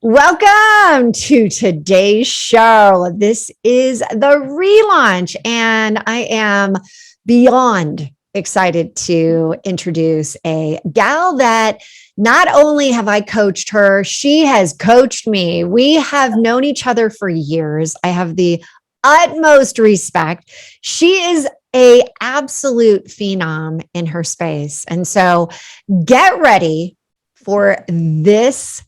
Welcome to today's show. This is the relaunch, and I am beyond excited to introduce a gal that not only have I coached her, she has coached me. We have known each other for years. I have the utmost respect. She is a absolute phenom in her space. And so get ready for this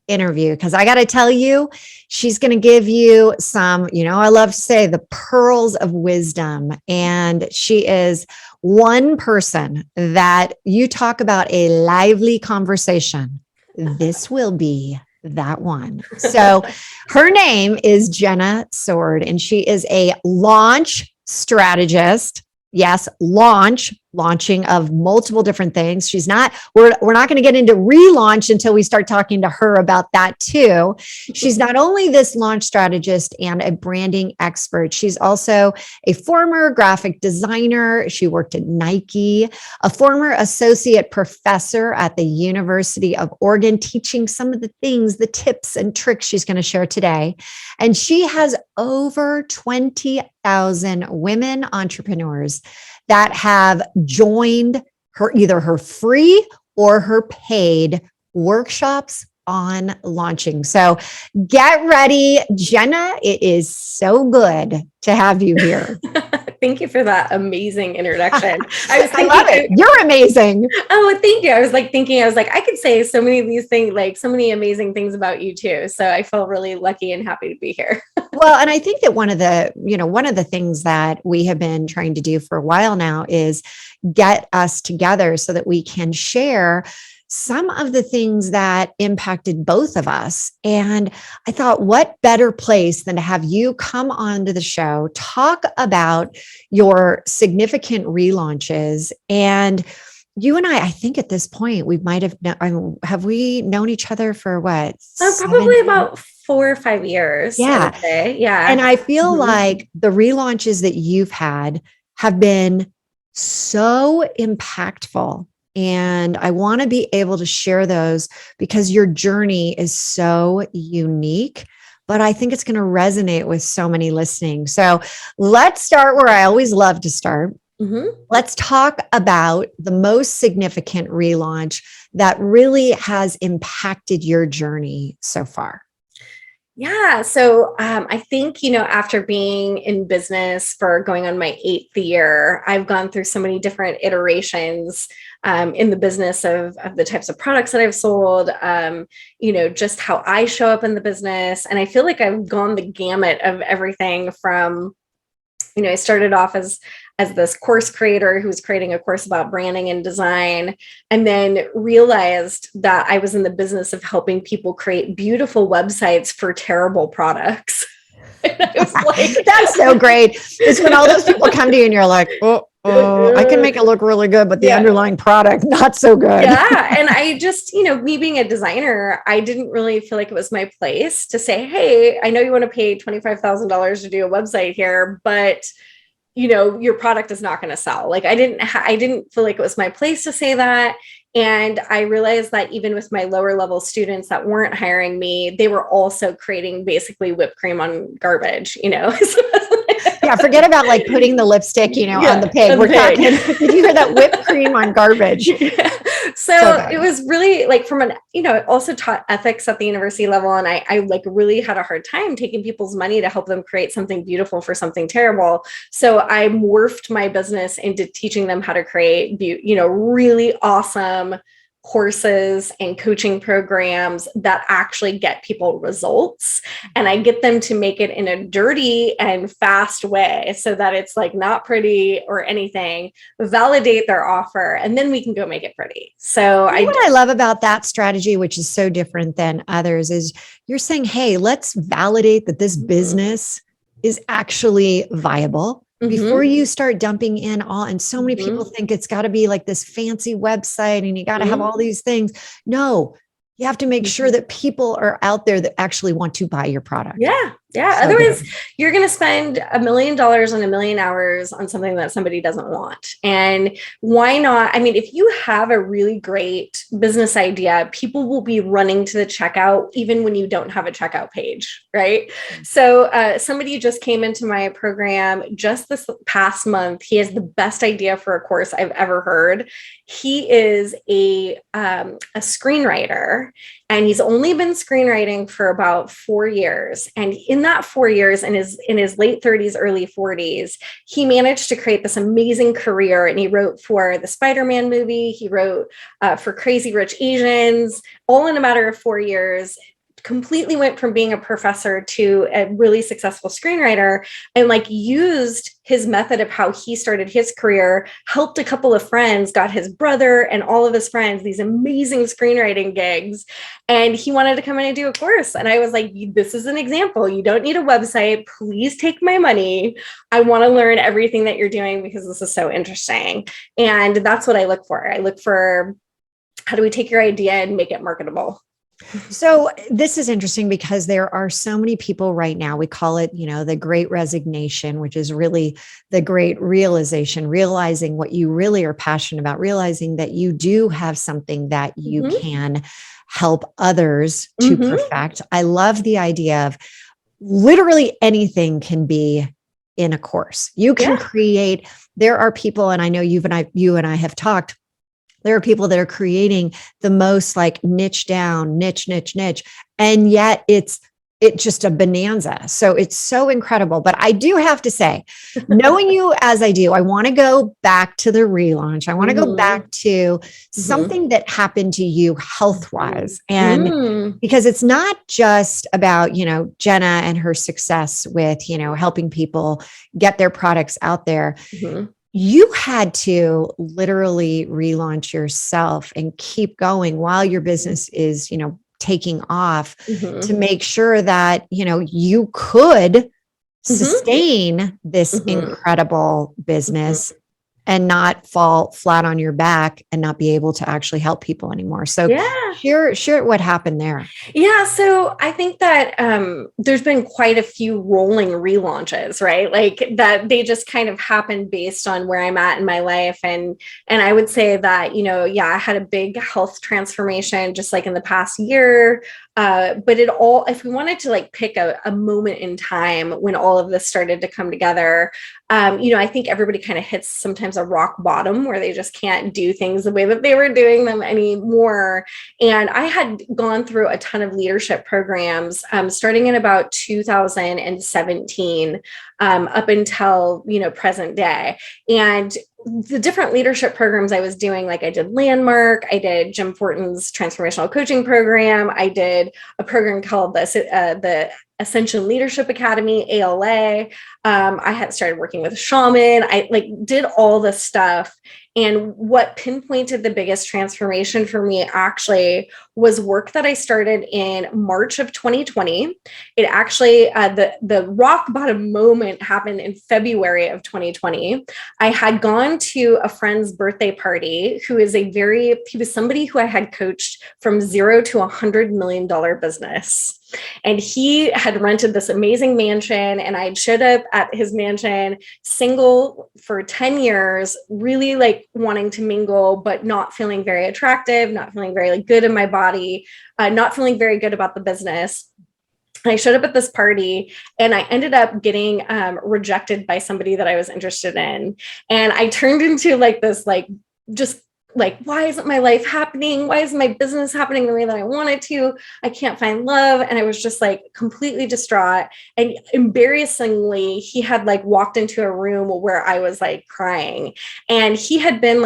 interview, because I got to tell you, she's going to give you some, I love to say the pearls of wisdom. And she is one person that you talk about a lively conversation. This will be that one. So her name is Jenna Soard, and she is a launch strategist. Yes, launching of multiple different things. We're not going to get into relaunch until we start talking to her about that too. She's not only this launch strategist and a branding expert, she's also a former graphic designer. She worked at Nike, a former associate professor at the University of Oregon, teaching some of the things, the tips and tricks she's going to share today. And she has over 20,000 women entrepreneurs that have joined her, either her free or her paid workshops on launching. So get ready, Jenna. It is so good to have you here. Thank you for that amazing introduction. I love it. You're amazing. Oh, thank you. I was like, I could say so many of these things, like so many amazing things about you too. So I feel really lucky and happy to be here. Well, and I think that one of the things that we have been trying to do for a while now is get us together so that we can share some of the things that impacted both of us. And I thought, what better place than to have you come onto the show, talk about your significant relaunches. And you and I think at this point, we might have we known each other for what? Probably about 4 or 5 years. Yeah. Yeah. And I feel like the relaunches that you've had have been so impactful. And I want to be able to share those because your journey is so unique, but I think it's going to resonate with so many listening. So let's start where I always love to start. Let's talk about the most significant relaunch that really has impacted your journey so far. Yeah. So I think, after being in business for going on my 8th year, I've gone through so many different iterations in the business of the types of products that I've sold, just how I show up in the business. And I feel like I've gone the gamut of everything from, I started off as this course creator who was creating a course about branding and design, and then realized that I was in the business of helping people create beautiful websites for terrible products. And I was like, that's so great. It's when all those people come to you and you're like, oh, I can make it look really good, but the underlying product, not so good. Yeah. And I just, me being a designer, I didn't really feel like it was my place to say, hey, I know you want to pay $25,000 to do a website here, but your product is not going to sell. Like I didn't feel like it was my place to say that. And I realized that even with my lower level students that weren't hiring me, they were also creating basically whipped cream on garbage, Yeah, forget about like putting the lipstick, on the pig. We're talking, did you hear that? Whipped cream on garbage? Yeah. So it was really like from also taught ethics at the university level. And I like really had a hard time taking people's money to help them create something beautiful for something terrible. So I morphed my business into teaching them how to create, really awesome courses and coaching programs that actually get people results. And I get them to make it in a dirty and fast way so that it's like not pretty or anything, validate their offer, and then we can go make it pretty. So what I love about that strategy, which is so different than others, is you're saying, hey, let's validate that this business is actually viable. Before you start dumping in and so many people think it's got to be like this fancy website and you got to have all these things. No, you have to make sure that people are out there that actually want to buy your product. Yeah. Yeah. So good. Otherwise, you're going to spend $1 million on 1 million hours on something that somebody doesn't want. And why not? I mean, if you have a really great business idea, people will be running to the checkout even when you don't have a checkout page, right? So somebody just came into my program just this past month. He has the best idea for a course I've ever heard. He is a screenwriter, and he's only been screenwriting for about 4 years. And in that 4 years, in his late 30s, early 40s, he managed to create this amazing career. And he wrote for the Spider-Man movie. He wrote for Crazy Rich Asians, all in a matter of 4 years. Completely went from being a professor to a really successful screenwriter, and like used his method of how he started his career, helped a couple of friends, got his brother and all of his friends these amazing screenwriting gigs. And he wanted to come in and do a course. And I was like, this is an example. You don't need a website. Please take my money. I want to learn everything that you're doing because this is so interesting. And that's what I look for. I look for, how do we take your idea and make it marketable? So this is interesting because there are so many people right now. We call it, the Great Resignation, which is really the great realization, realizing what you really are passionate about, realizing that you do have something that you can help others to perfect. I love the idea of literally anything can be in a course. You can create, there are people, and I know you and I have talked. There are people that are creating the most like niche down, niche. And yet it's just a bonanza. So it's so incredible. But I do have to say, knowing you as I do, I want to go back to the relaunch. I want to go back to something that happened to you health-wise. And because it's not just about, Jenna and her success with, helping people get their products out there. You had to literally relaunch yourself and keep going while your business is, taking off to make sure that, you could sustain this incredible business and not fall flat on your back and not be able to actually help people anymore. So share what happened there. Yeah. So I think that there's been quite a few rolling relaunches, right? Like that they just kind of happen based on where I'm at in my life. And I would say that, I had a big health transformation just like in the past year. But if we wanted to like pick a moment in time when all of this started to come together, I think everybody kind of hits sometimes a rock bottom where they just can't do things the way that they were doing them anymore. And I had gone through a ton of leadership programs, starting in about 2017, up until, present day. And the different leadership programs I was doing, like I did Landmark, I did Jim Fortin's transformational coaching program. I did a program called the Ascension Leadership Academy, ALA. I had started working with a shaman. I did all this stuff. And what pinpointed the biggest transformation for me actually was work that I started in March of 2020. It actually, the rock bottom moment happened in February of 2020. I had gone to a friend's birthday party he was somebody who I had coached from zero to $100 million business. And he had rented this amazing mansion, and I showed up at his mansion single for 10 years, really wanting to mingle, but not feeling very attractive, not feeling very good in my body, not feeling very good about the business. And I showed up at this party, and I ended up getting rejected by somebody that I was interested in. And I turned into why isn't my life happening? Why isn't my business happening the way that I want it to? I can't find love. And I was just completely distraught. And embarrassingly, he had walked into a room where I was crying. And he had been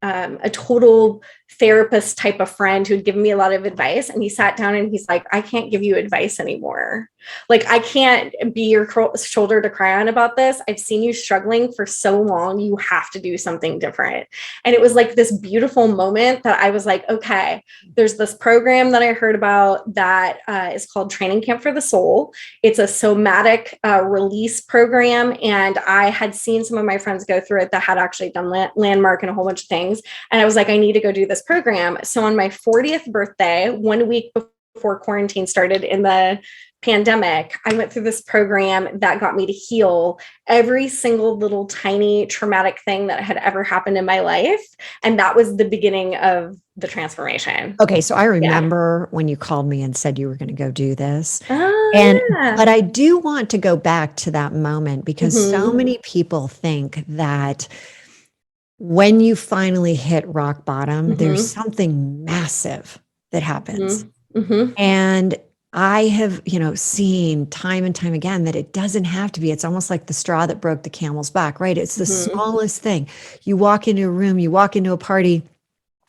a total therapist type of friend who'd given me a lot of advice. And he sat down and he's like, I can't give you advice anymore. I can't be your shoulder to cry on about this. I've seen you struggling for so long. You have to do something different. And it was this beautiful moment that I was like, okay, there's this program that I heard about that is called Training Camp for the Soul. It's a somatic release program. And I had seen some of my friends go through it that had actually done Landmark and a whole bunch of things. And I was like, I need to go do this program. So on my 40th birthday, 1 week before quarantine started in the pandemic, I went through this program that got me to heal every single little tiny traumatic thing that had ever happened in my life. And that was the beginning of the transformation. Okay, so I remember when you called me and said you were going to go do this. Oh, But I do want to go back to that moment because so Mhm. many people think that when you finally hit rock bottom, there's Mhm. something massive that happens. Mhm. Mhm. And I have, seen time and time again that it doesn't have to be. It's almost like the straw that broke the camel's back, right? It's the Mhm. smallest thing. You walk into a room, you walk into a party,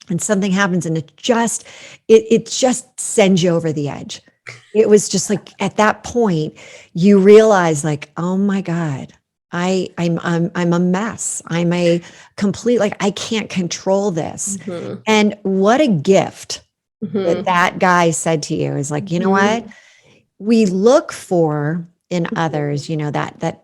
and something happens, and it just sends you over the edge. It was just like at that point, you realize, like, oh my God, I'm a mess. I'm a complete, like, I can't control this. Mhm. And what a gift that Mhm. that guy said to you is like, you know Mhm. what? We look for in others, that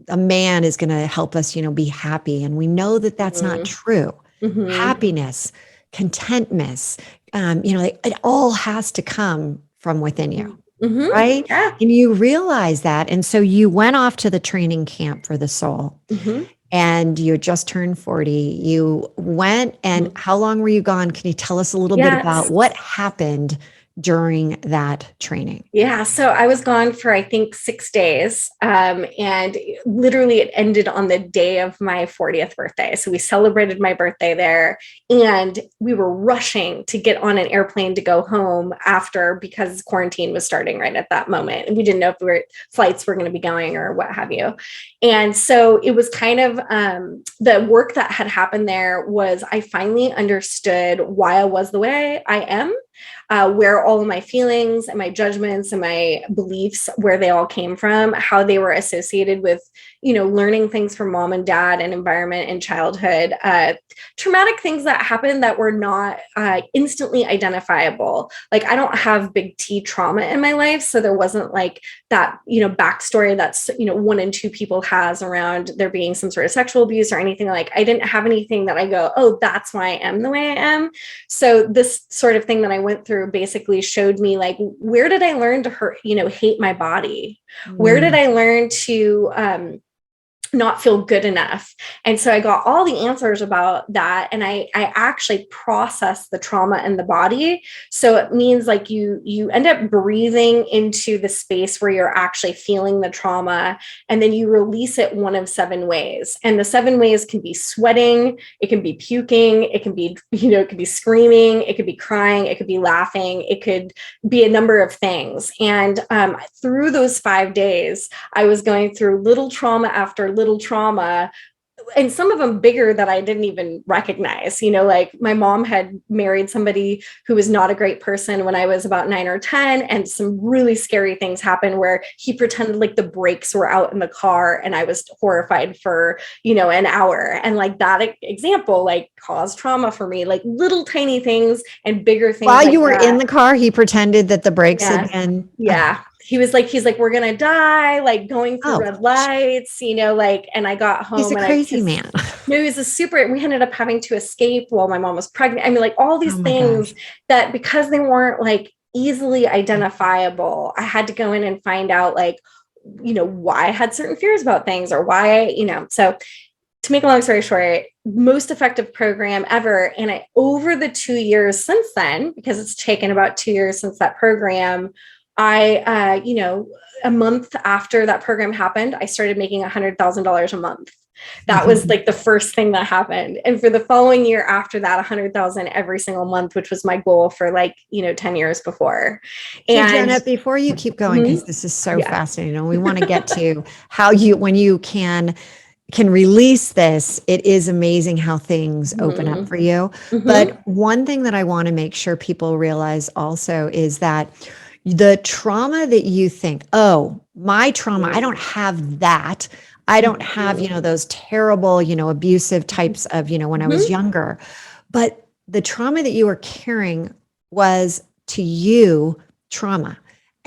a man is going to help us, be happy. And we know that that's not Mhm. true. Mhm. Happiness, contentness, it all has to come from within you. Mhm. Right. Yeah. And you realize that. And so you went off to the training camp for the soul Mhm. and you had just turned 40. You went, and Mhm. how long were you gone? Can you tell us a little bit about Yes. what happened during that training? Yeah, so I was gone for I think 6 days, and literally it ended on the day of my 40th birthday. So we celebrated my birthday there, and we were rushing to get on an airplane to go home after because quarantine was starting right at that moment, and we didn't know if flights were going to be going or what have you. And so it was kind of the work that had happened there was I finally understood why I was the way I am, where all of my feelings and my judgments and my beliefs, where they all came from, how they were associated with, learning things from mom and dad and environment and childhood, traumatic things that happened that were not instantly identifiable. Like I don't have big T trauma in my life. So there wasn't like that, backstory that's, one in two people has around there being some sort of sexual abuse or anything. Like I didn't have anything that I go, oh, that's why I am the way I am. So this sort of thing that I went through basically showed me like, where did I learn to hate my body? Where did Mm. I learn to not feel good enough? And so I got all the answers about that, and I actually processed the trauma in the body. So it means like you end up breathing into the space where you're actually feeling the trauma, and then you release it one of 7 ways. And the 7 ways can be sweating, it can be puking, it can be it could be screaming, it could be crying, it could be laughing, it could be a number of things. And through those 5 days I was going through little trauma after little trauma, and some of them bigger that I didn't even recognize. Like my mom had married somebody who was not a great person when I was about 9 or 10, and some really scary things happened where he pretended like the brakes were out in the car, and I was horrified for an hour. And like that example like caused trauma for me, like little tiny things and bigger things While like you were in that. the car, he pretended that the brakes had Yeah. been. Yeah. He's like, we're gonna die, like going through Oh, red lights, like, and I got he's a home and crazy man. no, he was a super, we ended up having to escape while my mom was pregnant. I mean, like all Oh these my gosh. things that because they weren't like easily identifiable, I had to go in and find out like, why I had certain fears about things or why, so to make a long story short, most effective program ever. And over the 2 years since then, because it's taken about 2 years since that program, a month after that program happened, I started making $100,000 a month. That was like the first thing that happened. And for the following year after that, 100,000 every single month, which was my goal for 10 years before. So And Jenna, before you keep going, because this is so yeah. fascinating, and we want to get to how when you can release this, it is amazing how things open up Mhm. for you. Mhm. But one thing that I want to make sure people realize also is that the trauma that you think, oh, my trauma, I don't have that. I don't have, those terrible, abusive types of, when I was Mhm. younger. But the trauma that you were carrying was to you trauma.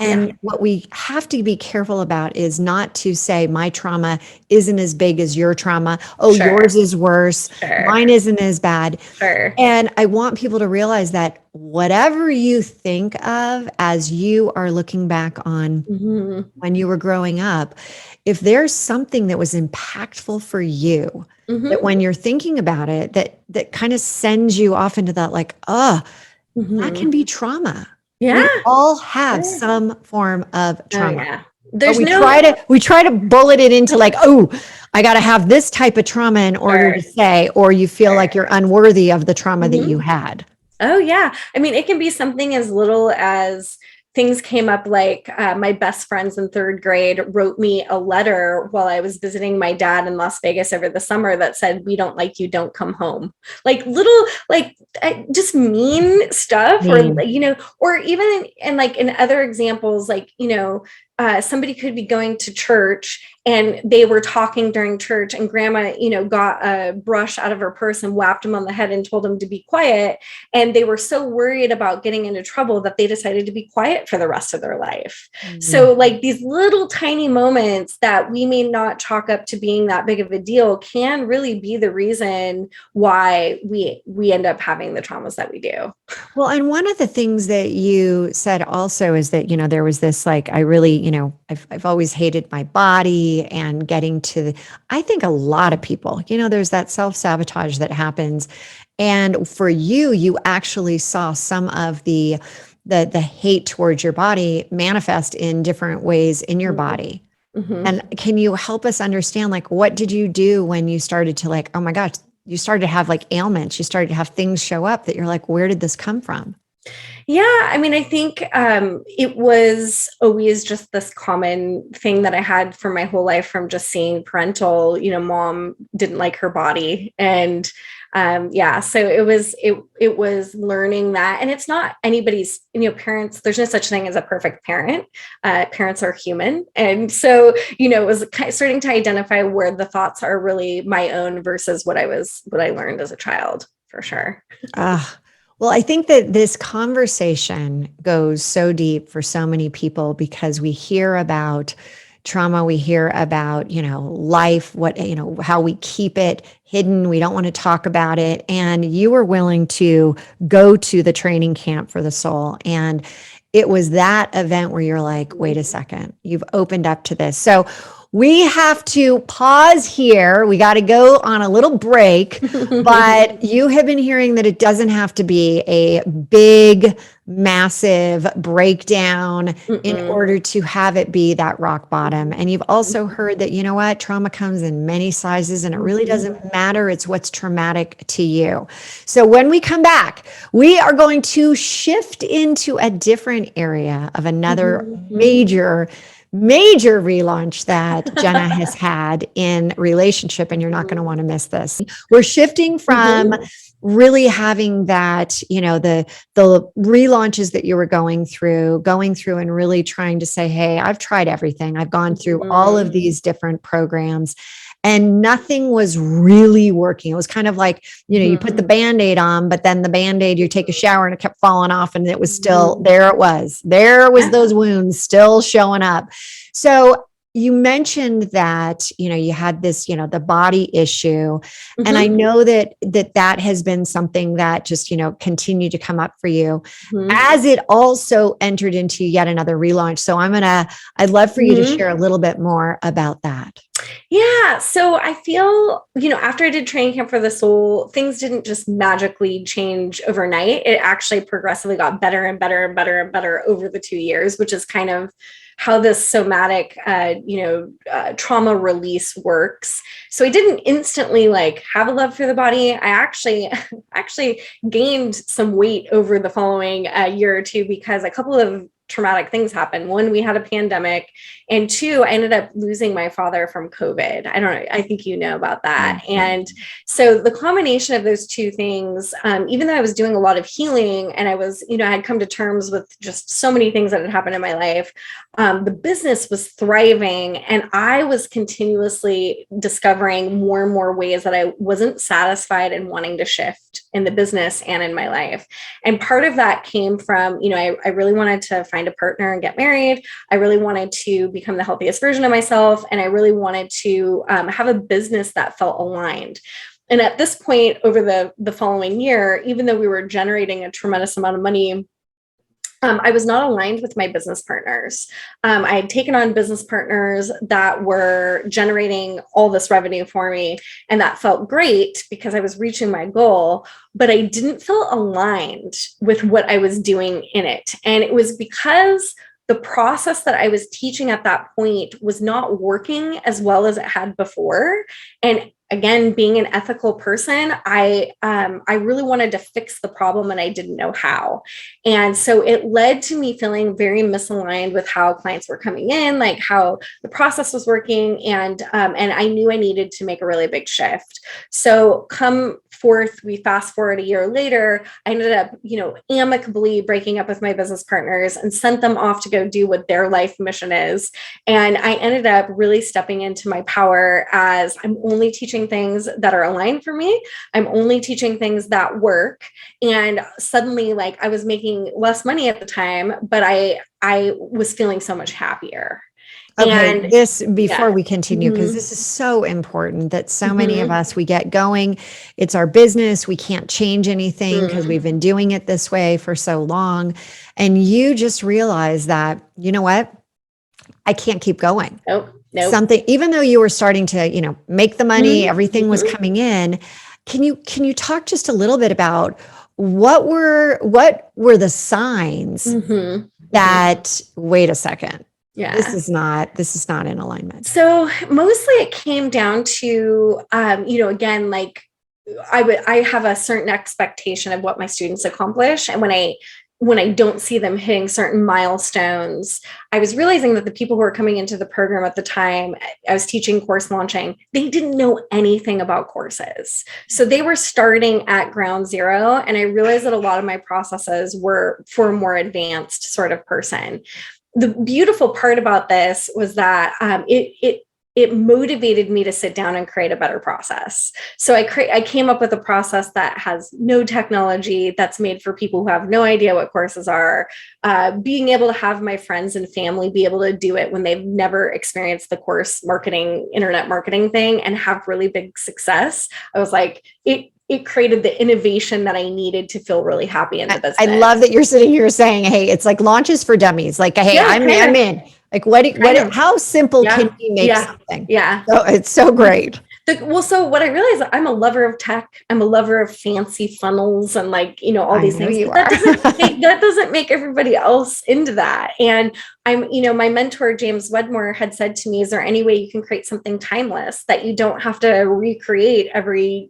Yeah. And what we have to be careful about is not to say my trauma isn't as big as your trauma. Oh, Sure. yours is worse. Sure. Mine isn't as bad. Sure. And I want people to realize that whatever you think of as you are looking back on Mhm. when you were growing up, if there's something that was impactful for you, that Mhm. when you're thinking about it, that kind of sends you off into that, like, oh, that can Mhm. be trauma. Yeah. We all have Sure. some form of Oh trauma. yeah. But There's we try to bullet it into like, oh, I got to have this type of trauma in order sure. to say, or you feel Sure. like you're unworthy of the trauma that you Mhm. had. Oh yeah. I mean, it can be something as little as things came up like my best friends in third grade wrote me a letter while I was visiting my dad in Las Vegas over the summer that said, "We don't like you, don't come home." Like little, like just mean stuff, or Mean. or even and like in other examples, like somebody could be going to church and they were talking during church, and grandma got a brush out of her purse and whapped him on the head and told him to be quiet, and they were so worried about getting into trouble that they decided to be quiet for the rest of their life. Mm. So like these little tiny moments that we may not chalk up to being that big of a deal can really be the reason why we end up having the traumas that we do. Well, and one of the things that you said also is that, there was this like, I really, I've always hated my body and getting to, I think a lot of people, there's that self-sabotage that happens. And for you, you actually saw some of the hate towards your body manifest in different ways in your body. Mm-hmm. And can you help us understand, like, what did you do when you started to like, oh my gosh, you started to have like ailments, you started to have things show up that you're like, where did this come from? Yeah, I mean, I think it was always just this common thing that I had for my whole life from just seeing parental, mom didn't like her body. And yeah, so it was learning that. And it's not anybody's, parents, there's no such thing as a perfect parent. Parents are human. And so, it was starting to identify where the thoughts are really my own versus what I learned as a child, for sure. Well, I think that this conversation goes so deep for so many people because we hear about trauma, we hear about, life, how we keep it hidden. We don't want to talk about it. And you were willing to go to the training camp for the soul. And it was that event where you're like, wait a second, you've opened up to this. So we have to pause here. We got to go on a little break, but you have been hearing that it doesn't have to be a big, massive breakdown in order to have it be that rock bottom. And you've also heard that, what, trauma comes in many sizes and it really doesn't matter. It's what's traumatic to you. So when we come back, we are going to shift into a different area of another major relaunch that Jenna has had in relationship, and you're not going to want to miss this. We're shifting from really having that, the relaunches that you were going through and really trying to say, hey, I've tried everything. I've gone through all of these different programs and nothing was really working. It was kind of like, you put the Band-Aid on, but then the Band-Aid, you take a shower and it kept falling off and it was still, there was those wounds still showing up. So you mentioned that, you had this, the body issue. And I know that has been something that just, continued to come up for you as it also entered into yet another relaunch. So I'd love for you to share a little bit more about that. Yeah. So I feel, after I did training camp for the soul, things didn't just magically change overnight. It actually progressively got better and better and better and better over the 2 years, which is kind of how this somatic, trauma release works. So I didn't instantly have a love for the body. I actually gained some weight over the following year or two because a couple of traumatic things happened. One, we had a pandemic, and two, I ended up losing my father from COVID. I don't know. I think you know about that. And so the combination of those two things, even though I was doing a lot of healing and I was, I had come to terms with just so many things that had happened in my life, the business was thriving and I was continuously discovering more and more ways that I wasn't satisfied and wanting to shift in the business and in my life. And part of that came from, I really wanted to find a partner and get married. I really wanted to become the healthiest version of myself. And I really wanted to have a business that felt aligned. And at this point, over the following year, even though we were generating a tremendous amount of money, I was not aligned with my business partners. I had taken on business partners that were generating all this revenue for me, and that felt great because I was reaching my goal, but I didn't feel aligned with what I was doing in it. And it was because the process that I was teaching at that point was not working as well as it had before. And again, being an ethical person, I really wanted to fix the problem and I didn't know how. And so it led to me feeling very misaligned with how clients were coming in, like how the process was working. And I knew I needed to make a really big shift. So we fast forward a year later, I ended up, amicably breaking up with my business partners and sent them off to go do what their life mission is. And I ended up really stepping into my power as I'm only teaching things that are aligned for me. I'm only teaching things that work. And suddenly, like, I was making less money at the time, but I was feeling so much happier. Okay, And before we continue, because this is so important that so many of us, we get going, it's our business, we can't change anything because we've been doing it this way for so long. And you just realize that, you know what? I can't keep going. Nope. Something, even though you were starting to, make the money, everything was coming in. Can you talk just a little bit about what were the signs that, wait a second, this is not in alignment? So mostly it came down to, again, like I have a certain expectation of what my students accomplish. And when I don't see them hitting certain milestones, I was realizing that the people who were coming into the program at the time, I was teaching course launching, they didn't know anything about courses. So they were starting at ground zero. And I realized that a lot of my processes were for a more advanced sort of person. The beautiful part about this was that it motivated me to sit down and create a better process. So I came up with a process that has no technology, that's made for people who have no idea what courses are, being able to have my friends and family be able to do it when they've never experienced the course marketing, internet marketing thing, and have really big success. I was like, it created the innovation that I needed to feel really happy in the business. I love that you're sitting here saying, hey, it's like launches for dummies. Like, hey, I'm in. Like, how simple can we make something? Yeah. So it's so great. So what I realized, I'm a lover of tech. I'm a lover of fancy funnels and all these things. That doesn't make everybody else into that. And my mentor, James Wedmore, had said to me, is there any way you can create something timeless that you don't have to recreate every,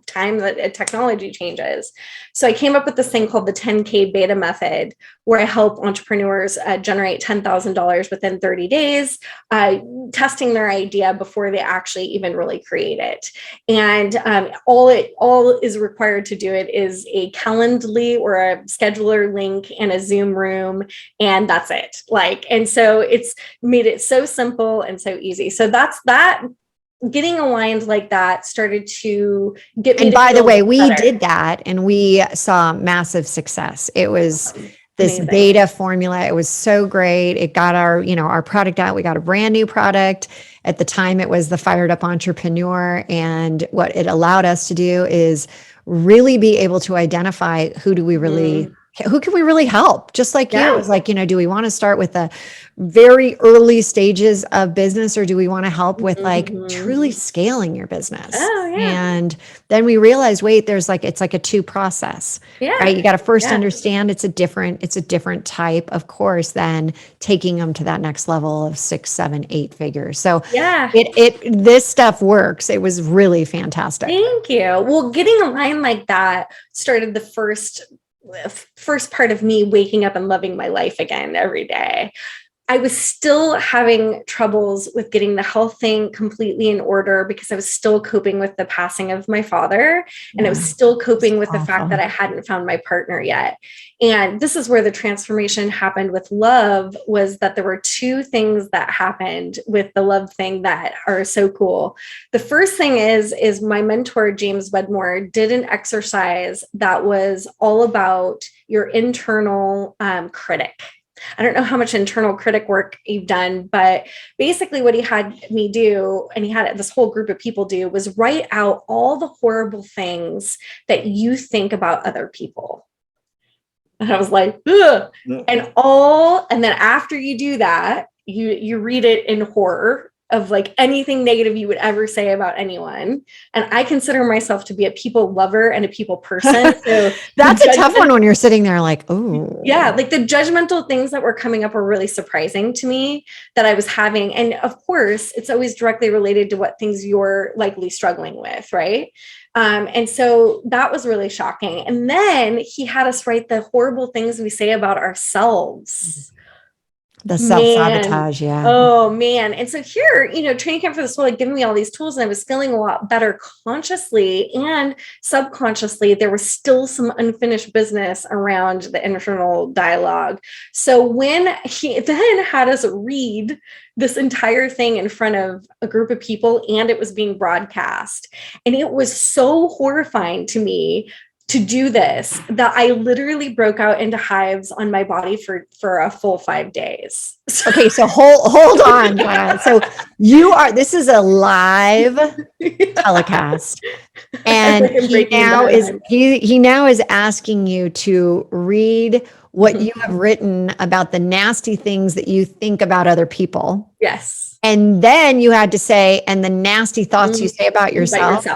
time that a technology changes? So I came up with this thing called the 10K beta method, where I help entrepreneurs generate $10,000 within 30 days, testing their idea before they actually even really create it. And all is required to do it is a Calendly or a scheduler link and a Zoom room, and that's it. And so it's made it so simple and so easy. So that's that. Getting aligned like that started to get me. And by the way, we did that and we saw massive success. It was this beta formula. It was so great. It got our product out. We got a brand new product. At the time, it was the Fired Up Entrepreneur. And what it allowed us to do is really be able to identify who can we really help? Just like you, it was like, do we want to start with the very early stages of business, or do we want to help with truly scaling your business? And then we realized, wait, it's like a two process, right? You got to first understand it's a different type of course than taking them to that next level of 6, 7, 8 figures. So this stuff works. It was really fantastic. Thank you. Well, getting aligned like that started the first part of me waking up and loving my life again every day. I was still having troubles with getting the health thing completely in order because I was still coping with the passing of my father. And I was still coping with the fact that I hadn't found my partner yet. And this is where the transformation happened with love, was that there were two things that happened with the love thing that are so cool. The first thing is my mentor, James Wedmore, did an exercise that was all about your internal critic. I don't know how much internal critic work you've done, but basically what he had me do, and he had this whole group of people do, was write out all the horrible things that you think about other people. And I was like, ugh. And then after you do that, you read it in horror of like anything negative you would ever say about anyone. And I consider myself to be a people lover and a people person. So that's a tough one when you're sitting there like, oh. Yeah, like the judgmental things that were coming up were really surprising to me that I was having. And of course, it's always directly related to what things you're likely struggling with, right? And so that was really shocking. And then he had us write the horrible things we say about ourselves. The self-sabotage, yeah. Oh man. And so here, Training Camp for the Soul had given me all these tools, and I was feeling a lot better consciously and subconsciously. There was still some unfinished business around the internal dialogue. So when he then had us read this entire thing in front of a group of people, and it was being broadcast, and it was so horrifying to me to do this that I literally broke out into hives on my body for a full 5 days. Okay, so hold on, Jenna. So this is a live telecast, and he now is asking you to read what you have written about the nasty things that you think about other people. Yes. And then you had to say, and the nasty thoughts you say about yourself.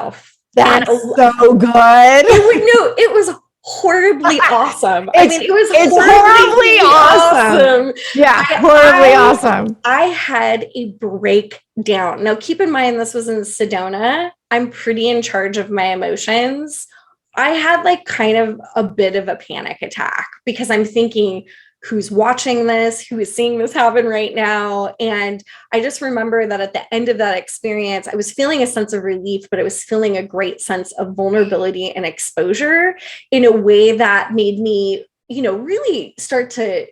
That's so good. It was horribly awesome. It's horribly awesome. Yeah, horribly awesome. I had a breakdown. Now, keep in mind, this was in Sedona. I'm pretty in charge of my emotions. I had like kind of a bit of a panic attack because I'm thinking, who's watching this, who is seeing this happen right now. And I just remember that at the end of that experience, I was feeling a sense of relief, but I was feeling a great sense of vulnerability and exposure in a way that made me, really start to,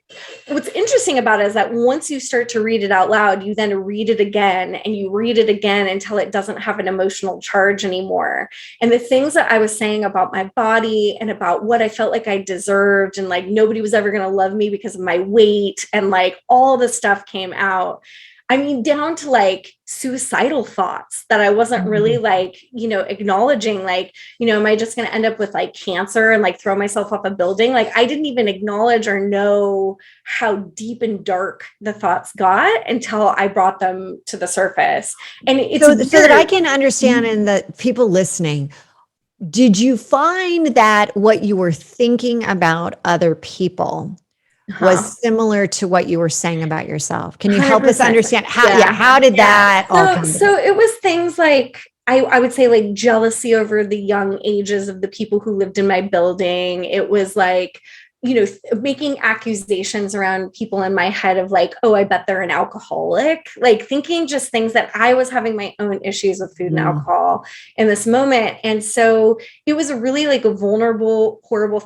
what's interesting about it is that once you start to read it out loud, you then read it again and you read it again until it doesn't have an emotional charge anymore. And the things that I was saying about my body and about what I felt like I deserved, and like nobody was ever going to love me because of my weight, and like all the stuff came out. I mean, down to like suicidal thoughts that I wasn't really like, acknowledging, like, am I just going to end up with like cancer and like throw myself off a building? Like I didn't even acknowledge or know how deep and dark the thoughts got until I brought them to the surface. And it's so that I can understand, and that people listening, did you find that what you were thinking about other people was similar to what you were saying about yourself? Can you help us understand how did that all come together? So it was things like, I would say like jealousy over the young ages of the people who lived in my building. It was like, making accusations around people in my head of like, oh, I bet they're an alcoholic, like thinking just things that I was having my own issues with food and alcohol in this moment. And so it was a really like a vulnerable, horrible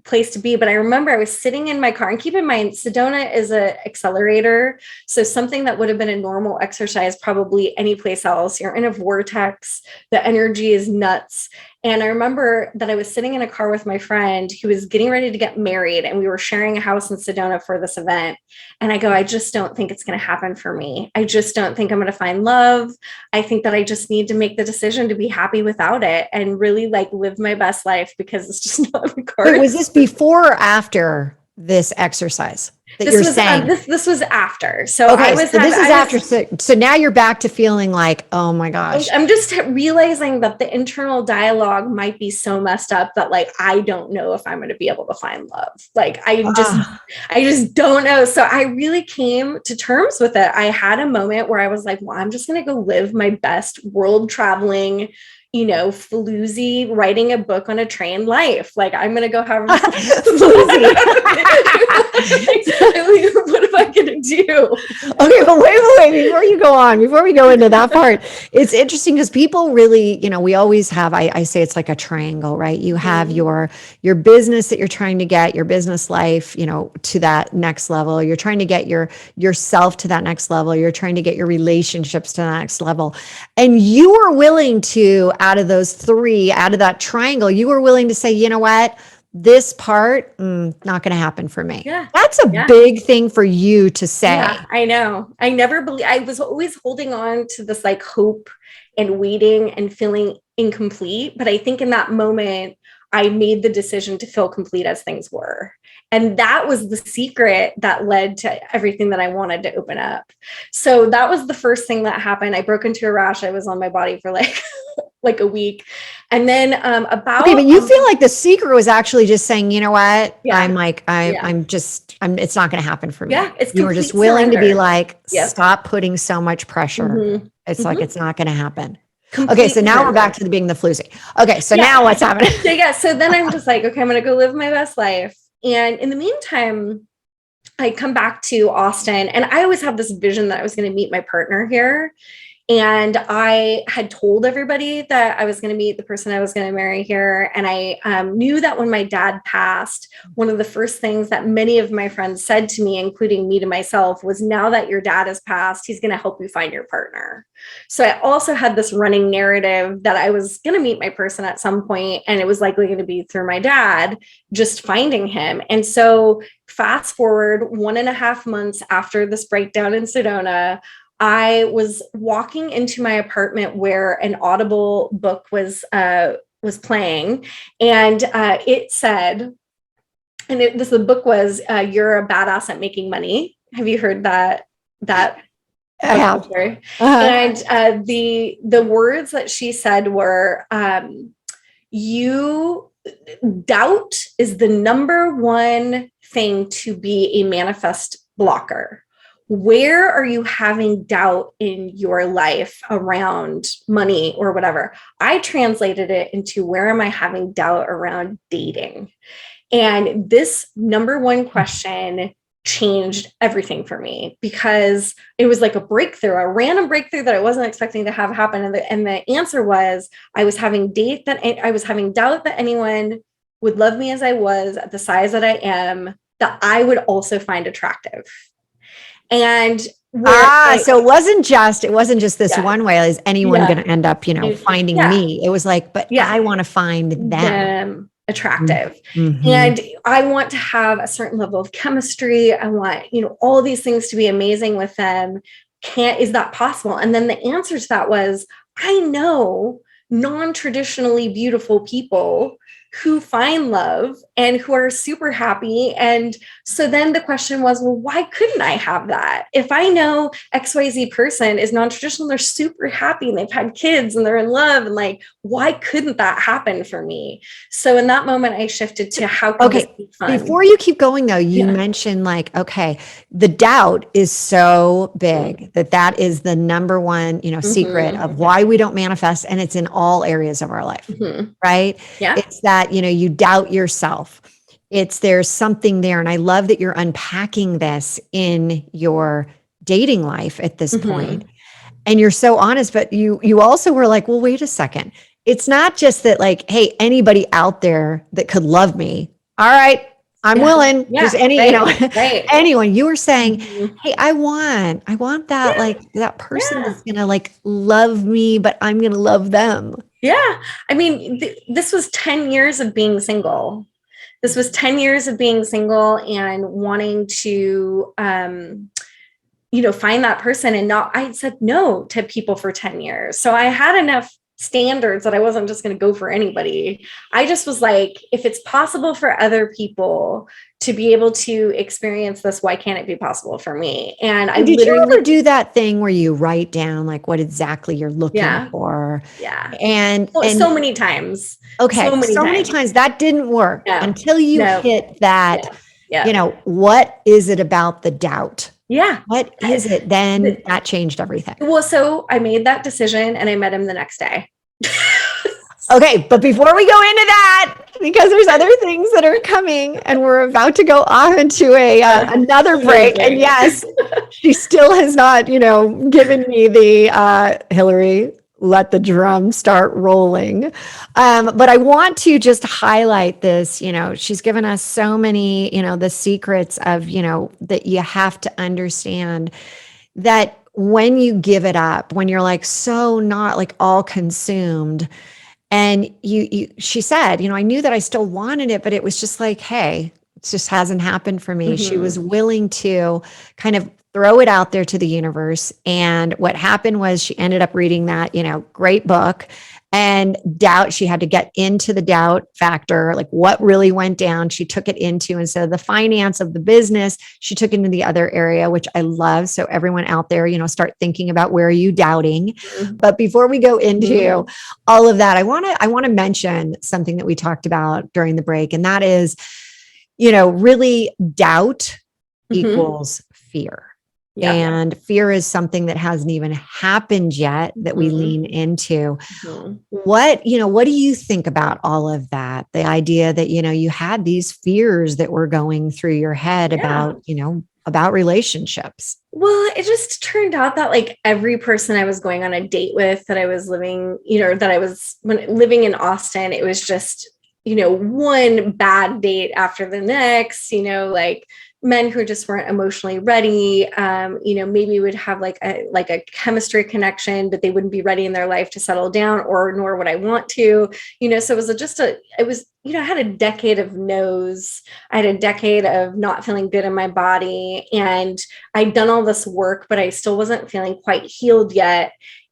place to be. But I remember I was sitting in my car, and keep in mind, Sedona is an accelerator. So something that would have been a normal exercise, probably any place else, you're in a vortex, the energy is nuts. And I remember that I was sitting in a car with my friend who was getting ready to get married, and we were sharing a house in Sedona for this event. And I go, I just don't think it's going to happen for me. I just don't think I'm going to find love. I think that I just need to make the decision to be happy without it and really like live my best life, because it's just not the cards. Wait, was this before or after this exercise that you're saying? This was after. So okay, after. So now you're back to feeling like, oh my gosh. I'm just realizing that the internal dialogue might be so messed up that like, I don't know if I'm going to be able to find love. Like I just don't know. So I really came to terms with it. I had a moment where I was like, well, I'm just going to go live my best world traveling, floozy, writing a book on a train life. Like I'm going to go have floozy. What am I going to do? Okay, but wait, before we go into that part, it's interesting because people really, we always have, I say it's like a triangle, right? You have your business that you're trying to get, your business life, to that next level. You're trying to get yourself to that next level. You're trying to get your relationships to the next level. And you are willing to, out of those three, out of that triangle, you were willing to say, you know what? this part, not going to happen for me. Yeah. That's a Yeah. big thing for you to say. Yeah, I know. I never believe, I was always holding on to this like hope and waiting and feeling incomplete. But I think in that moment, I made the decision to feel complete as things were. And that was the secret that led to everything that I wanted to open up. So that was the first thing that happened. I broke into a rash. I was on my body for like a week. And then Okay, but you feel like the secret was actually just saying, you know what? Yeah. I'm it's not going to happen for me. Yeah, it's you were just willing to be like, Yep. stop putting so much pressure. Mhm. It's like, it's not going to happen. Complete Okay, so now we're back to being the floozy. Okay, so now what's happening? So then I'm just like, okay, I'm going to go live my best life. And in the meantime, I come back to Austin, and I always had this vision that I was going to meet my partner here. And I had told everybody that I was going to meet the person I was going to marry here. And I knew that when my dad passed, one of the first things that many of my friends said to me, including me to myself, was, now that your dad has passed, he's going to help you find your partner. So I also had this running narrative that I was going to meet my person at some point, and it was likely going to be through my dad, just finding him. And so fast forward 1.5 months after this breakdown in Sedona, I was walking into my apartment where an Audible book was playing, and it said, and the book was "You're a Badass at Making Money." Have you heard that? I have. And the words that she said were, doubt is the number one thing to be a manifest blocker. Where are you having doubt in your life around money or whatever? I translated it into, where am I having doubt around dating? And this number one question changed everything for me, because it was like a random breakthrough that I wasn't expecting to have happen. And the answer was, I was having doubt that anyone would love me as I was, at the size that I am, that I would also find attractive. And so it wasn't just this one way. Is anyone going to end up, finding me? It was like, but I want to find them attractive. Mm-hmm. And I want to have a certain level of chemistry. I want, all these things to be amazing with them. Is that possible? And then the answer to that was, I know non-traditionally beautiful people who find love and who are super happy. And so then the question was, well, why couldn't I have that? If I know XYZ person is non-traditional, they're super happy and they've had kids and they're in love, and like, why couldn't that happen for me? So in that moment, I shifted to, how can this be fun? Before you keep going though, you mentioned like, okay, the doubt is so big that is the number one, secret of why we don't manifest. And it's in all areas of our life, right? Yeah. It's that, you doubt yourself. There's something there. And I love that you're unpacking this in your dating life at this point. And you're so honest, but you also were like, well, wait a second. It's not just that like, hey, anybody out there that could love me. All right, I'm willing. Just anyone. You were saying, hey, I want that, like that person that's going to like love me, but I'm going to love them. Yeah. I mean, this was 10 years of being single. This was 10 years of being single and wanting to, find that person. And I said no to people for 10 years. So I had enough standards that I wasn't just going to go for anybody. I just was like, if it's possible for other people to be able to experience this, why can't it be possible for me? And did you ever do that thing where you write down like what exactly you're looking for? Yeah. And so many times. Okay. So many times that didn't work until you hit that, what is it about the doubt? Yeah. What is it? Then that changed everything. Well, so I made that decision and I met him the next day. Okay. But before we go into that, because there's other things that are coming and we're about to go off into another break. And yes, she still has not, given me the Hilary, let the drum start rolling. But I want to just highlight this, she's given us so many, the secrets of, that you have to understand that when you give it up, when you're like, so not like all consumed, And she said, I knew that I still wanted it, but it was just like, hey, it just hasn't happened for me. She was willing to kind of throw it out there to the universe. And what happened was she ended up reading that, great book, and doubt. She had to get into the doubt factor, like what really went down. She took it into, instead of the finance of the business, she took it into the other area, which I love. So everyone out there, start thinking about, where are you doubting? But before we go into all of that, I want to mention something that we talked about during the break. And that is, really doubt equals fear. Yeah. And fear is something that hasn't even happened yet that we lean into. What do you think about all of that? The idea that, you had these fears that were going through your head about relationships. Well, it just turned out that like every person I was going on a date with, that I was living, when living in Austin, it was just, one bad date after the next, like men who just weren't emotionally ready, maybe would have like a chemistry connection, but they wouldn't be ready in their life to settle down, nor would I want to, so it was I had a decade of no's. I had a decade of not feeling good in my body, and I'd done all this work, but I still wasn't feeling quite healed yet.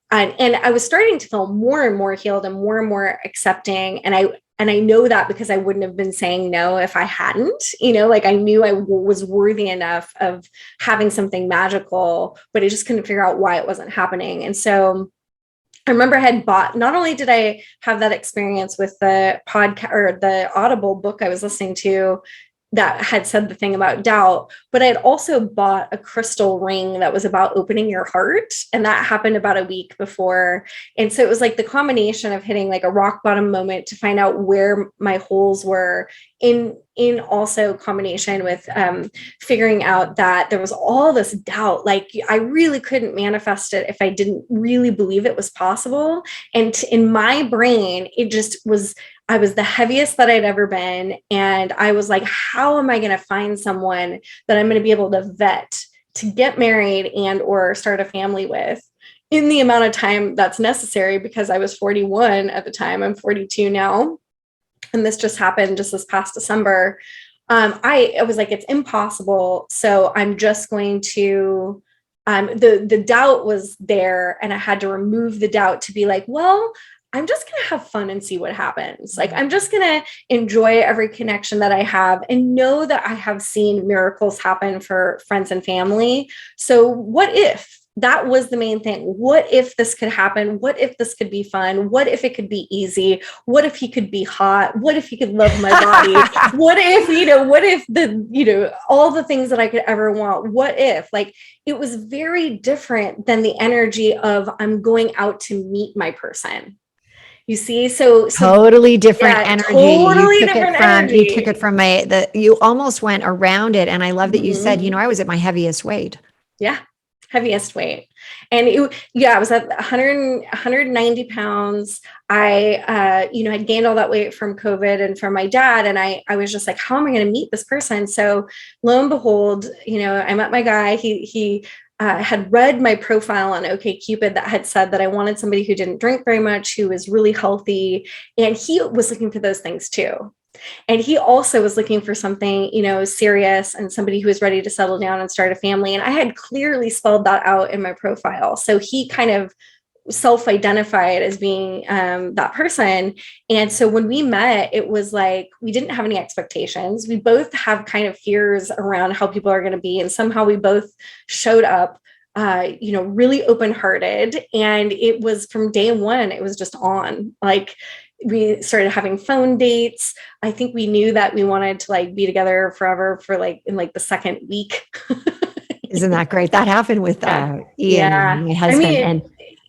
And I was starting to feel more and more healed and more accepting. And I know that because I wouldn't have been saying no if I hadn't, like I knew I was worthy enough of having something magical, but I just couldn't figure out why it wasn't happening. And so I remember I had bought, not only did I have that experience with the podcast or the Audible book I was listening to that had said the thing about doubt, but I had also bought a crystal ring that was about opening your heart. And that happened about a week before. And so it was like the combination of hitting like a rock bottom moment to find out where my holes were, in also combination with figuring out that there was all this doubt. Like I really couldn't manifest it if I didn't really believe it was possible. And in my brain, it just was, I was the heaviest that I'd ever been. And I was like, how am I going to find someone that I'm going to be able to vet to get married and or start a family with in the amount of time that's necessary? Because I was 41 at the time. I'm 42 now. And this just happened just this past December. I was like, it's impossible. So I'm just going to, the doubt was there, and I had to remove the doubt to be like, well, I'm just going to have fun and see what happens. Like, I'm just going to enjoy every connection that I have and know that I have seen miracles happen for friends and family. So what if that was the main thing? What if this could happen? What if this could be fun? What if it could be easy? What if he could be hot? What if he could love my body? What if, all the things that I could ever want? What if, like, it was very different than the energy of I'm going out to meet my person. You see, so totally different energy. Totally different energy. You took it from you almost went around it. And I love that you said, I was at my heaviest weight. Yeah. Heaviest weight. And I was at 190 pounds. I, had gained all that weight from COVID and from my dad. And I was just like, how am I going to meet this person? So lo and behold, I met my guy. He had read my profile on OkCupid that had said that I wanted somebody who didn't drink very much, who was really healthy. And he was looking for those things too. And he also was looking for something, serious, and somebody who was ready to settle down and start a family. And I had clearly spelled that out in my profile. So he kind of self-identified as being that person. And so when we met, it was like, we didn't have any expectations. We both have kind of fears around how people are going to be. And somehow we both showed up, really open-hearted. And it was from day one, it was just on. Like, we started having phone dates. I think we knew that we wanted to like be together forever for like in like the second week. Isn't that great? That happened with Ian, my husband. And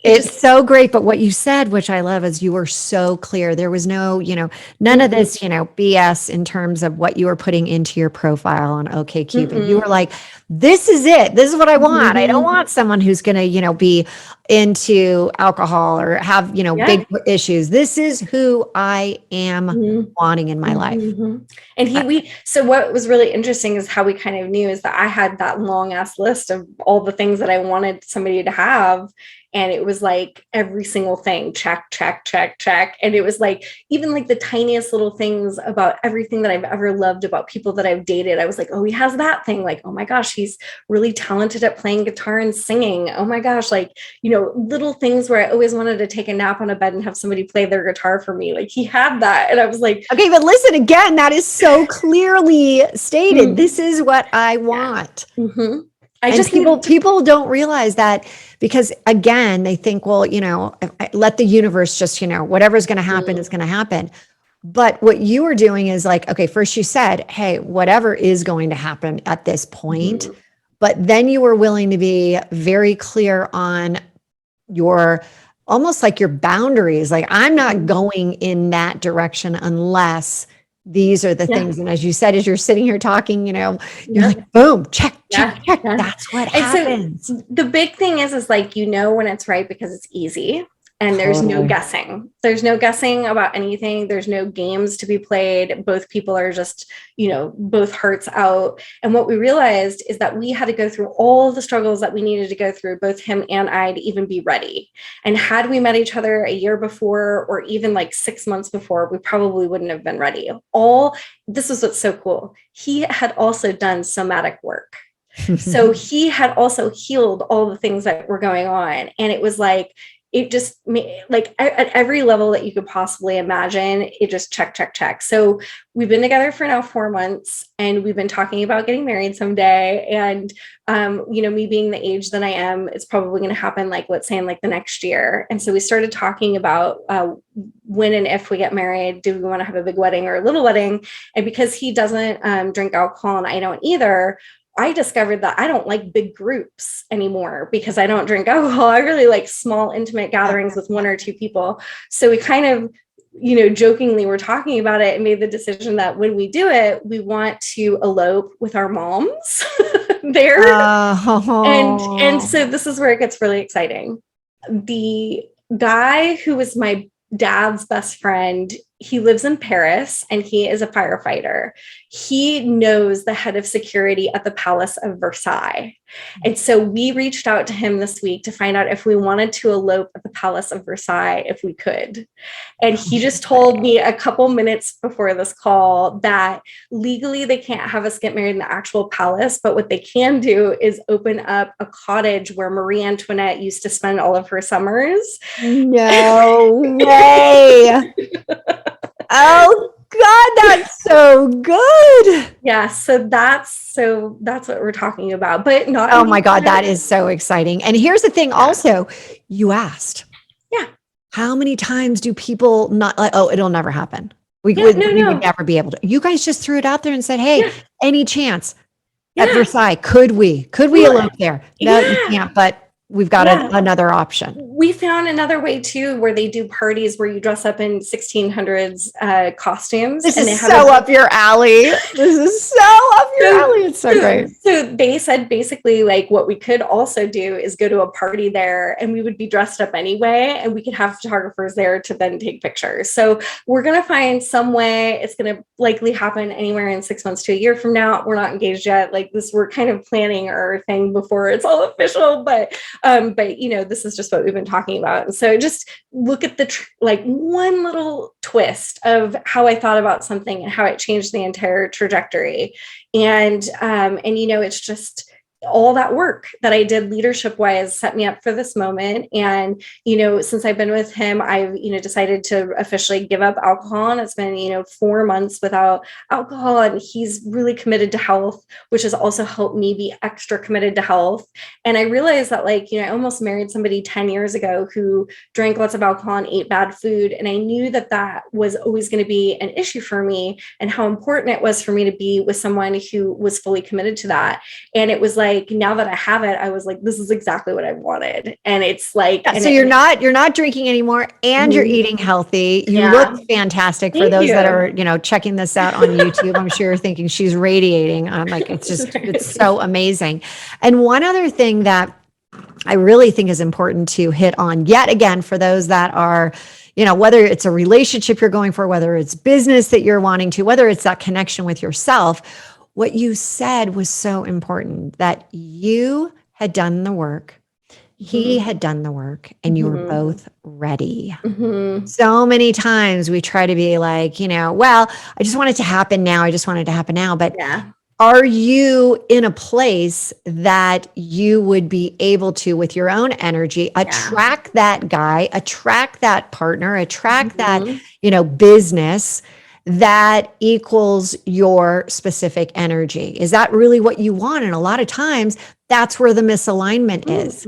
it's so great. But what you said, which I love, is you were so clear. There was no, none of this, BS in terms of what you were putting into your profile on OkCupid. You were like, this is it. This is what I want. I don't want someone who's going to, be into alcohol or have, Yeah. big issues. This is who I am Mhm. wanting in my life. Mhm. And I- so what was really interesting is how we kind of knew is that I had that long ass list of all the things that I wanted somebody to have. And it was like every single thing, check, check, check, check. And it was like, even like the tiniest little things about everything that I've ever loved about people that I've dated. I was like, oh, he has that thing. Like, oh my gosh, he's really talented at playing guitar and singing. Oh my gosh, like, little things where I always wanted to take a nap on a bed and have somebody play their guitar for me. Like he had that. And I was like, okay, but listen again, that is so clearly stated. This is what I yeah. want. Mm-hmm. I And just people don't realize that, because again, they think, well, let the universe just, whatever's going to happen is going to happen. But what you were doing is like, okay, first you said, hey, whatever is going to happen at this point, but then you were willing to be very clear on your, almost like your boundaries. Like, I'm not going in that direction unless these are the things. And as you said, as you're sitting here talking, you're like, boom, check, check, check. That's what happens. So the big thing is like, when it's right because it's easy. And there's no guessing. There's no guessing about anything. There's no games to be played. Both people are just, both hearts out. And what we realized is that we had to go through all the struggles that we needed to go through, both him and I, to even be ready. And had we met each other a year before, or even like 6 months before, we probably wouldn't have been ready. This is what's so cool. He had also done somatic work. So he had also healed all the things that were going on. And it was like, it just like at every level that you could possibly imagine, it just check, check, check. So we've been together for now 4 months, and we've been talking about getting married someday. And, me being the age that I am, it's probably going to happen, like, let's say in like the next year. And so we started talking about when and if we get married, do we want to have a big wedding or a little wedding? And because he doesn't drink alcohol and I don't either, I discovered that I don't like big groups anymore because I don't drink alcohol. I really like small, intimate gatherings with 1 or 2 people. So we kind of, jokingly were talking about it and made the decision that when we do it, we want to elope with our moms there. And so this is where it gets really exciting. The guy who was my dad's best friend, he lives in Paris and he is a firefighter. He knows the head of security at the Palace of Versailles. And so we reached out to him this week to find out if we wanted to elope at the Palace of Versailles, if we could. And he just told me a couple minutes before this call that legally they can't have us get married in the actual palace, but what they can do is open up a cottage where Marie Antoinette used to spend all of her summers. No way. Oh God, that's so good. Yeah, so that's what we're talking about. But not. Oh my God, that is so exciting. And here's the thing also, you asked. Yeah. How many times do people not like, oh, it'll never happen. We would never be able to. You guys just threw it out there and said, hey, any chance at Versailles, could we elope there? No, you can't, but we've got another option. We found another way too, where they do parties where you dress up in 1600s costumes. This is so up your alley. This is so up your alley. It's so great. So they said basically, like, what we could also do is go to a party there, and we would be dressed up anyway, and we could have photographers there to then take pictures. So we're going to find some way. It's going to likely happen anywhere in 6 months to a year from now. We're not engaged yet. Like this, we're kind of planning our thing before it's all official, but this is just what we've been talking about. And so just look at the one little twist of how I thought about something and how it changed the entire trajectory. And it's just all that work that I did leadership wise set me up for this moment. And, since I've been with him, I've, decided to officially give up alcohol, and it's been, 4 months without alcohol, and he's really committed to health, which has also helped me be extra committed to health. And I realized that I almost married somebody 10 years ago who drank lots of alcohol and ate bad food. And I knew that that was always going to be an issue for me, and how important it was for me to be with someone who was fully committed to that. And it was now that I have it, I was like, this is exactly what I wanted. And it's like, so you're not drinking anymore, and you're eating healthy. You look fantastic. For those that are, checking this out on YouTube, I'm sure you're thinking she's radiating. I'm like, it's so amazing. And one other thing that I really think is important to hit on yet again for those that are, whether it's a relationship you're going for, whether it's business that you're wanting to, whether it's that connection with yourself. What you said was so important, that you had done the work, he had done the work, and you were both ready. So many times we try to be like, well, I just want it to happen now. I just want it to happen now. But are you in a place that you would be able to, with your own energy, attract that guy, attract that partner, attract that, business that equals your specific energy? Is that really what you want? And a lot of times that's where the misalignment is.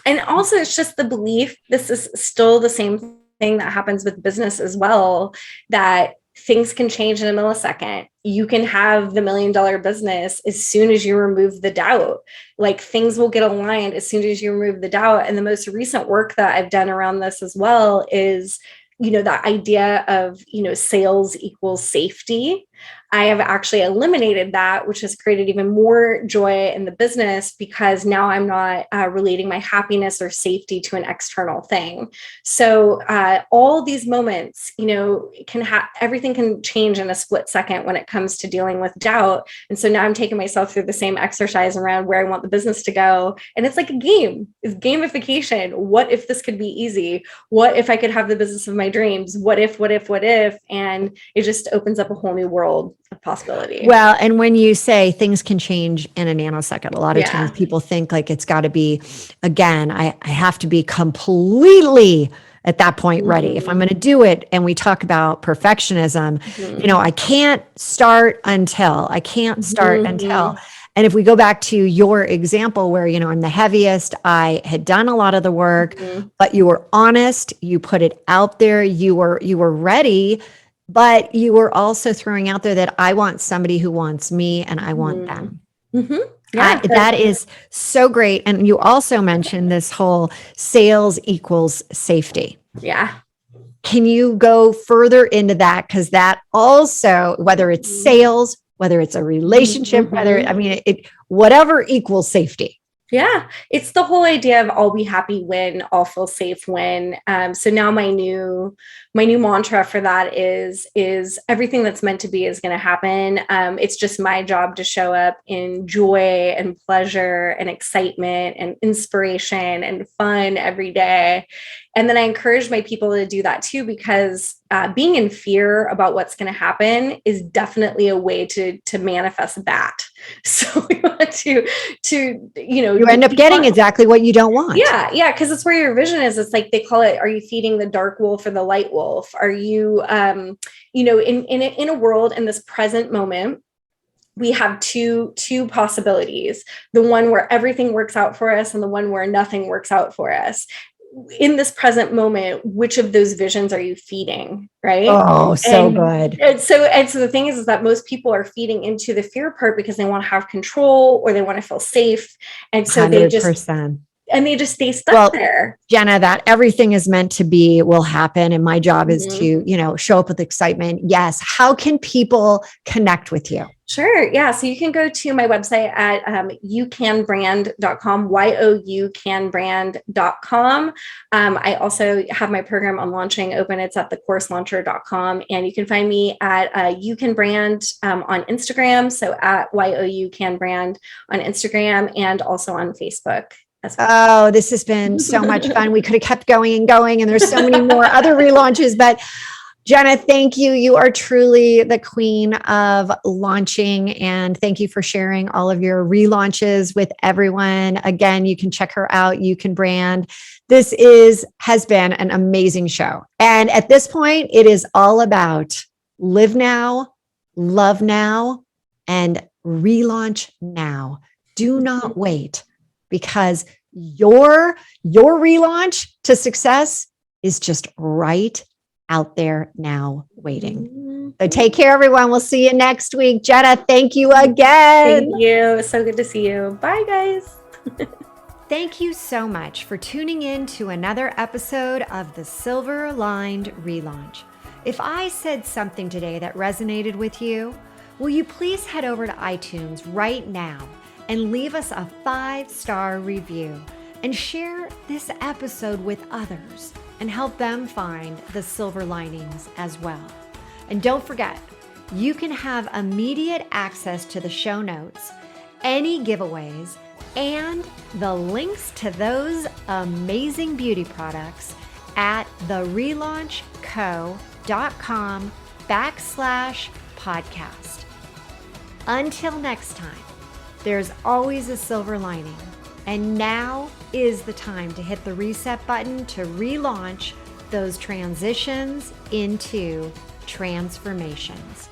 And also it's just the belief, this is still the same thing that happens with business as well, that things can change in a millisecond. You can have the $1 million business as soon as you remove the doubt. Like, things will get aligned as soon as you remove the doubt. And the most recent work that I've done around this as well is, that idea of, sales equals safety. I have actually eliminated that, which has created even more joy in the business, because now I'm not relating my happiness or safety to an external thing. So all these moments, everything can change in a split second when it comes to dealing with doubt. And so now I'm taking myself through the same exercise around where I want the business to go. And it's like a game. It's gamification. What if this could be easy? What if I could have the business of my dreams? What if? And it just opens up a whole new world of possibility. Well, and when you say things can change in a nanosecond, a lot of times people think like it's got to be, again, I have to be completely at that point ready. If I'm going to do it, and we talk about perfectionism, I can't start until. And if we go back to your example where, I'm the heaviest, I had done a lot of the work, but you were honest, you put it out there, you were ready. But you were also throwing out there that I want somebody who wants me and I want them. That is so great. And you also mentioned this whole sales equals safety. Can you go further into that? Because that also, whether it's sales, whether it's a relationship, whatever equals safety. Yeah, it's the whole idea of all be happy when, all feel safe when. So now my new mantra for that is everything that's meant to be is going to happen. It's just my job to show up in joy and pleasure and excitement and inspiration and fun every day. And then I encourage my people to do that too, because being in fear about what's going to happen is definitely a way to manifest that. So we want to you end up getting exactly what you don't want. Yeah, because it's where your vision is. It's like they call it, are you feeding the dark wolf or the light wolf? Are you, in a world, in this present moment, we have two possibilities: the one where everything works out for us and the one where nothing works out for us. In this present moment, which of those visions are you feeding? Right? Oh, so good. And so the thing is that most people are feeding into the fear part because they want to have control or they want to feel safe. And so 100%. they just stay stuck there. Jenna, that everything is meant to be will happen. And my job is to, show up with excitement. Yes. How can people connect with you? Sure. Yeah. So you can go to my website at youcanbrand.com, youcanbrand.com. I also have my program on launching open. It's at thecourselauncher.com. And you can find me at You Can Brand on Instagram. So at youcanbrand on Instagram, and also on Facebook. Oh, this has been so much fun. We could have kept going and going, and there's so many more other relaunches, but Jenna, thank you. You are truly the queen of launching, and thank you for sharing all of your relaunches with everyone. Again, you can check her out. You Can Brand. This has been an amazing show. And at this point, it is all about live now, love now, and relaunch now. Do not wait, because your relaunch to success is just right out there now waiting. So take care, everyone. We'll see you next week. Jenna, thank you again. Thank you. So good to see you. Bye, guys. Thank you so much for tuning in to another episode of the Silver Aligned Relaunch. If I said something today that resonated with you, will you please head over to iTunes right now and leave us a 5-star review? and share this episode with others and help them find the silver linings as well. And don't forget, you can have immediate access to the show notes, any giveaways, and the links to those amazing beauty products at therelaunchco.com/podcast. Until next time, there's always a silver lining, and now is the time to hit the reset button to relaunch those transitions into transformations.